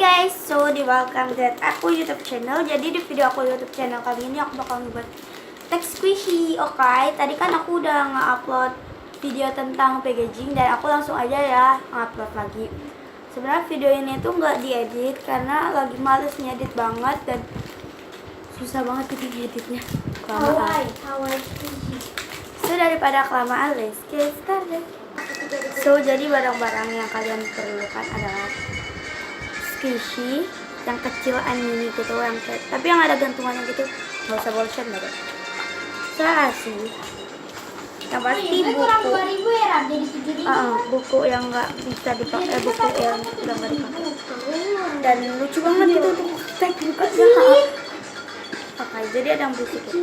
guys, so di welcome that aku YouTube channel. Jadi di video aku YouTube channel kali ini aku bakal ngebuat teks squishy. Oke, tadi kan aku udah nge-upload video tentang packaging dan aku langsung aja ya nge-upload lagi. Sebenarnya video ini tuh nggak diedit karena lagi males ngedit banget dan susah banget gitu ngeditnya. Kelamaan. So daripada kelamaan, let's get started. So jadi barang-barang yang kalian perlukan adalah squishy yang kecilan mini gitu, yang kayak, tapi yang ada gantungannya gitu, nggak usah bosen banget. Serasi yang pasti buku, ya, jadi 7.000. buku yang nggak bisa dipakai, buku yang udah nggak dipakai, dan lucu banget itu untuk tag bukanya. Oke, jadi ada yang buku tuh.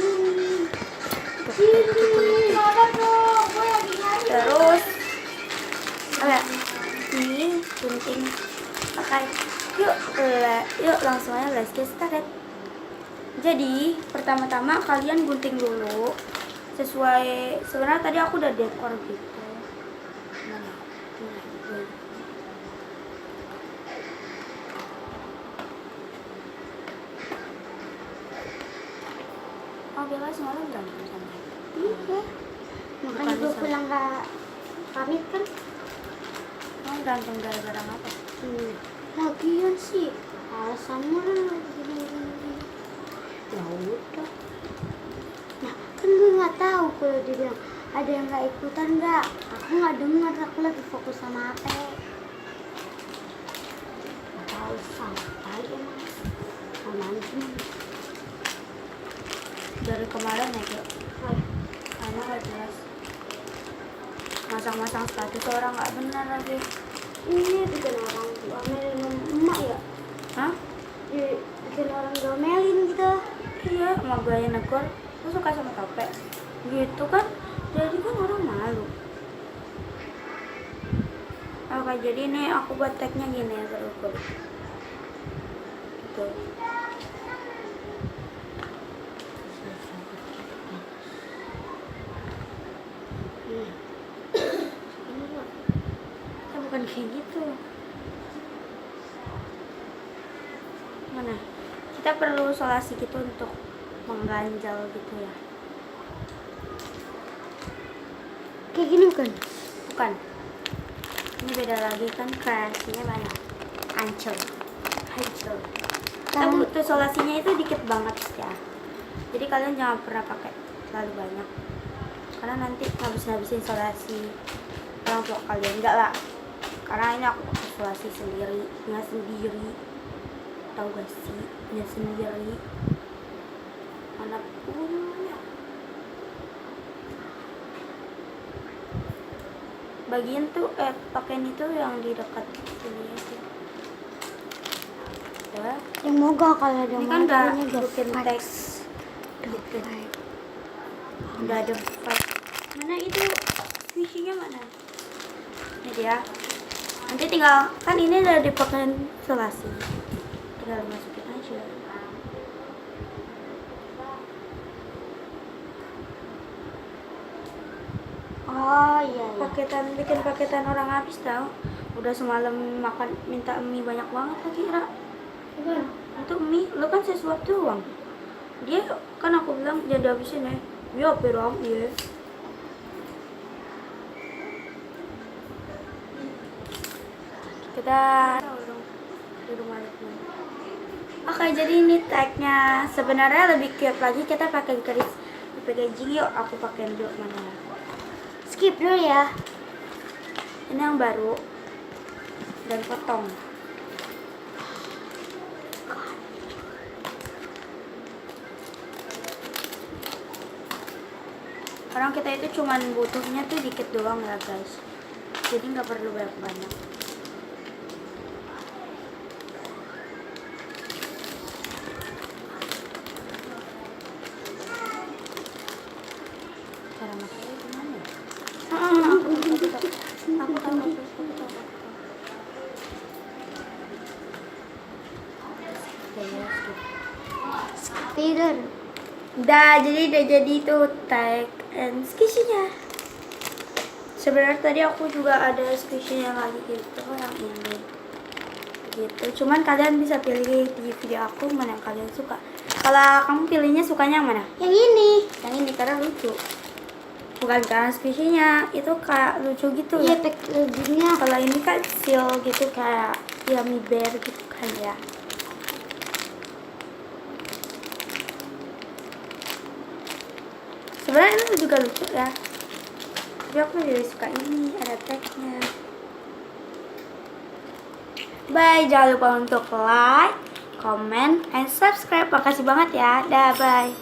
Terus ada ini gunting. Oke, yuk langsung aja, let's get started. Jadi pertama-tama kalian gunting dulu sesuai, sebenarnya tadi aku udah dekor gitu. Oh, Bella semalam berantem sama dia. Iya. Makanya gue pulang gak pamit kan. Mau berantem gara-gara apa? Lagian sih alasannya gini. Ya udah. Nah kan gue nggak tahu kalau dia bilang ada yang nggak ikutan nggak. Aku nggak dengar, aku lagi fokus sama HP. Nggak tahu sampai emang. Aman. Dari kemarin ya, Kak. Karena nggak jelas. Masang-masang status orang nggak benar lagi. Ini bikin orang domelin emak ya? Hah? Bikin orang domelin gitu. Iya, sama gaya negor. Lu suka sama tope gitu kan, jadi kan orang malu. Oke, jadi ini aku buat tagnya gini ya, terukur gitu. Bukan kayak gitu. Mana? Kita perlu solasi gitu untuk mengganjal gitu ya. Kayak gini kan? Bukan. Ini beda lagi kan, kreasinya banyak. Hancur. Kita butuh solasinya itu dikit banget ya. Jadi kalian jangan pernah pakai terlalu banyak. Karena nanti habis-habisin solasi orang tua kalian. Enggak lah. Karena ini aku pakai solasi sendiri, nggak sendiri. Tahu gak sih? Nggak sendiri. Mana punya. Bagian tuh pakaian itu yang di dekat sini ya sih. Ya. Yang moga kalau ada Ini kan udah motornya bikin teks gitu. Udah ada five. Mana itu squishy-nya mana? Ini dia. Nanti tinggal, kan ini udah dipakai solasi, tinggal masukin aja. Oh iya. Bikin paketan orang habis tau. Udah semalam makan, minta mie banyak banget lagi, Ra. Itu mie, lo kan sesuap doang. Dia kan aku bilang jangan dihabisin ya. Ya pero ya. Kita di rumah itu. Oke, jadi ini tagnya sebenarnya lebih cute lagi, kita pakai garis di packaging. Yuk aku pakai dulu, mana Skip dulu ya. ini yang baru dan potong. Orang kita itu cuman butuhnya tuh dikit doang ya guys, jadi nggak perlu banyak-banyak. Cara makanya gimana ya? Aku tahu. Tidur. Jadi udah jadi tuh tag and squishy-nya. Sebenarnya tadi aku juga ada squishy-nya lagi gitu, yang ini. gitu. Cuman kalian bisa pilih di video aku mana yang kalian suka. Kalau kamu pilihnya sukanya yang mana? Yang ini. Yang ini karena lucu. Bukan karena squishy-nya, itu kayak lucu gitu Iya, ya. packagingnya. Kalau ini kan seal gitu kayak yummy bear gitu kan ya. Sebenarnya ini juga lucu ya. Tapi aku lebih suka ini, ada tagnya. Bye, jangan lupa untuk like, comment, and subscribe. Makasih banget ya. Dah, bye.